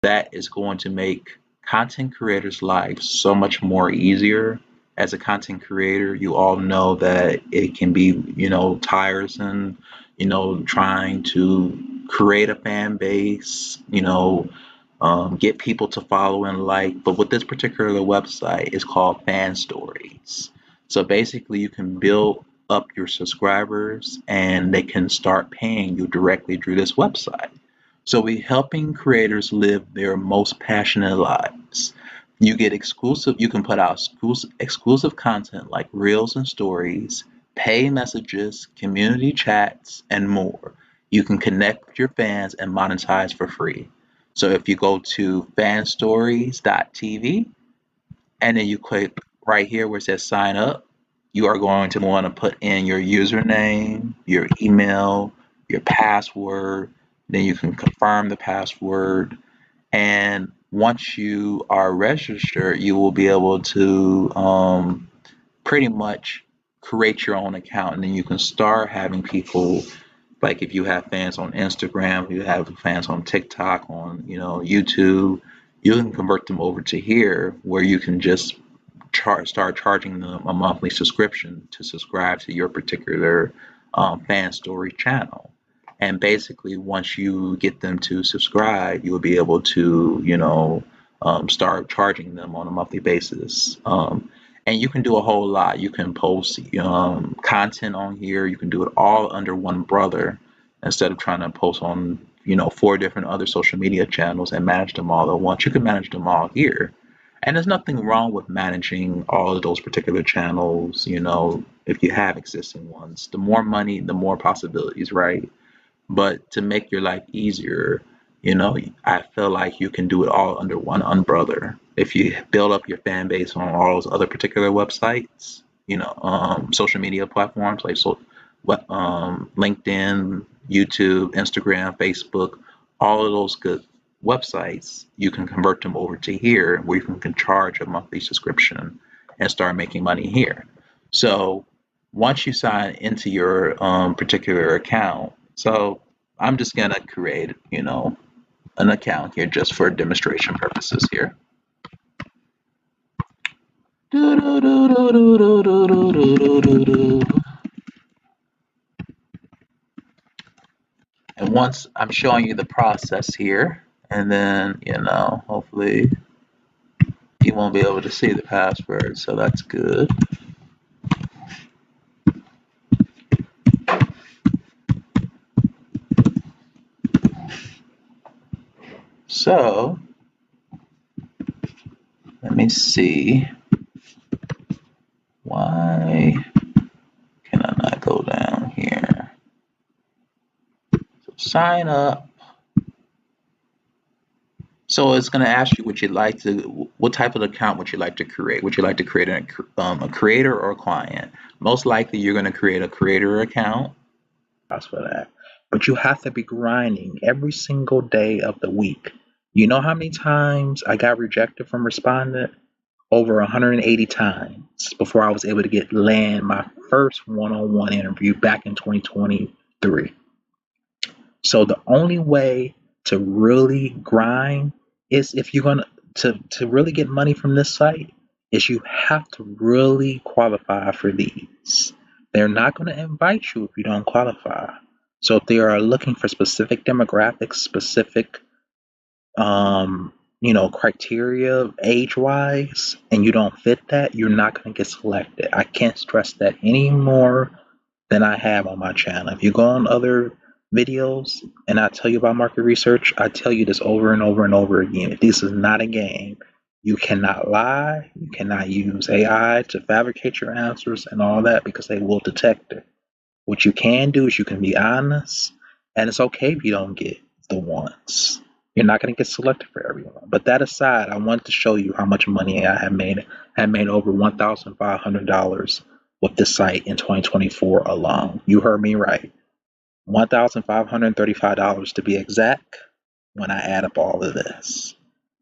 That is going to make content creators' lives so much more easier. As a content creator, you all know that it can be, tiresome, trying to create a fan base, get people to follow and like. But with this particular website, it's called FanStories. So basically, you can build up your subscribers and they can start paying you directly through this website. So we're helping creators live their most passionate lives. You can put out exclusive content like reels and stories, pay messages, community chats, and more. You can connect with your fans and monetize for free. So if you go to fanstories.tv and then you click right here where it says sign up, you are going to want to put in your username, your email, your password. Then you can confirm the password. And once you are registered, you will be able to pretty much create your own account. And then you can start having people, like if you have fans on Instagram, if you have fans on TikTok, on YouTube, you can convert them over to here where you can just start charging them a monthly subscription to subscribe to your particular fan story channel. And basically, once you get them to subscribe, you will be able to, start charging them on a monthly basis. And you can do a whole lot. You can post content on here. You can do it all under one brother instead of trying to post on, four different other social media channels and manage them all at once. You can manage them all here. And there's nothing wrong with managing all of those particular channels, if you have existing ones. The more money, the more possibilities, right? But to make your life easier, I feel like you can do it all under one umbrella. If you build up your fan base on all those other particular websites, social media platforms like LinkedIn, YouTube, Instagram, Facebook, all of those good websites, you can convert them over to here where you can charge a monthly subscription and start making money here. So once you sign into your particular account, so I'm just gonna create, an account here just for demonstration purposes here. And once I'm showing you the process here, and then, hopefully you won't be able to see the password, so that's good. So let me see. Why can I not go down here? So sign up. So it's going to ask you what type of account would you like to create? Would you like to create a creator or a client? Most likely you're going to create a creator account. That's for that. But you have to be grinding every single day of the week. You know how many times I got rejected from Respondent? Over 180 times before I was able to land my first one-on-one interview back in 2023. So the only way to really grind is if you're gonna to really get money from this site is you have to really qualify for these. They're not going to invite you if you don't qualify. So if they are looking for specific demographics, specific criteria age wise, and you don't fit that, you're not going to get selected. I can't stress that any more than I have on my channel. If you go on other videos and I tell you about market research, I tell you this over and over and over again. This is not a game. You cannot lie. You cannot use AI to fabricate your answers and all that because they will detect it. What you can do is you can be honest, and it's okay if you don't get the ones. You're not going to get selected for everyone. But that aside, I wanted to show you how much money I have made. I have made over $1,500 with this site in 2024 alone. You heard me right. $1,535 to be exact when I add up all of this.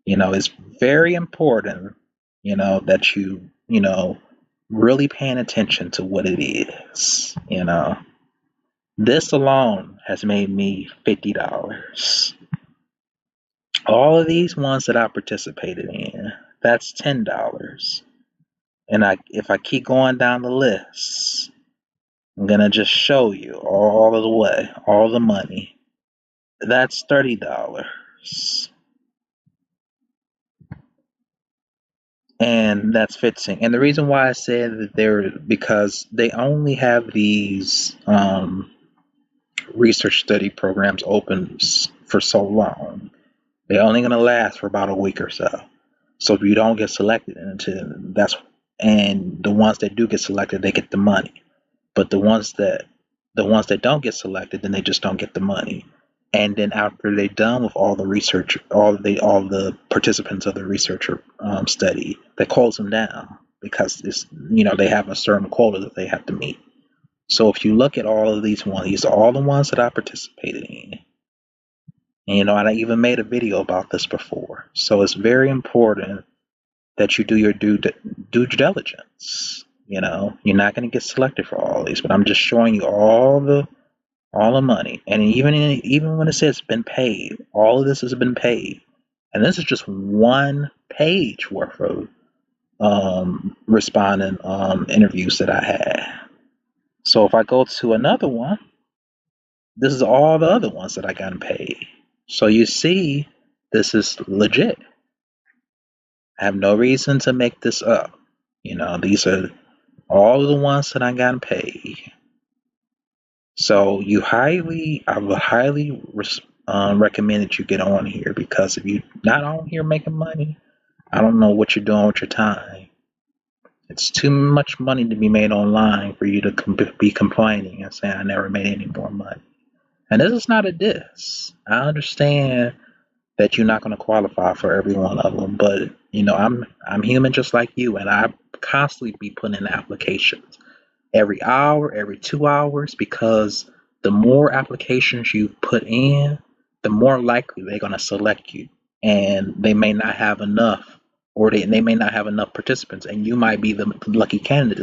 It's very important, that you really paying attention to what it is. This alone has made me $50. All of these ones that I participated in, that's $10. And if I keep going down the list, I'm gonna just show you all of the way, all the money. That's $30. And that's fixing. And the reason why I said that they're because they only have these research study programs open for so long. They're only going to last for about a week or so. So if you don't get selected into and the ones that do get selected, they get the money. But the ones that don't get selected, then they just don't get the money. And then after they're done with all the research, all the participants of the researcher study, they close them down because they have a certain quota that they have to meet. So if you look at all of these ones, these are all the ones that I participated in. And I even made a video about this before. So it's very important that you do your due diligence. You're not going to get selected for all these, but I'm just showing you all the money. And even when it says been paid, all of this has been paid. And this is just one page worth of respondent interviews that I had. So if I go to another one, this is all the other ones that I got paid. So you see, this is legit. I have no reason to make this up. These are all the ones that I got paid. So I would highly recommend that you get on here, because if you're not on here making money, I don't know what you're doing with your time. It's too much money to be made online for you to be complaining and saying I never made any more money. And this is not a diss. I understand that you're not going to qualify for every one of them, but I'm human just like you, and I constantly be putting in applications every hour, every 2 hours, because the more applications you put in, the more likely they're going to select you. And they may not have enough, or they may not have enough participants, and you might be the lucky candidate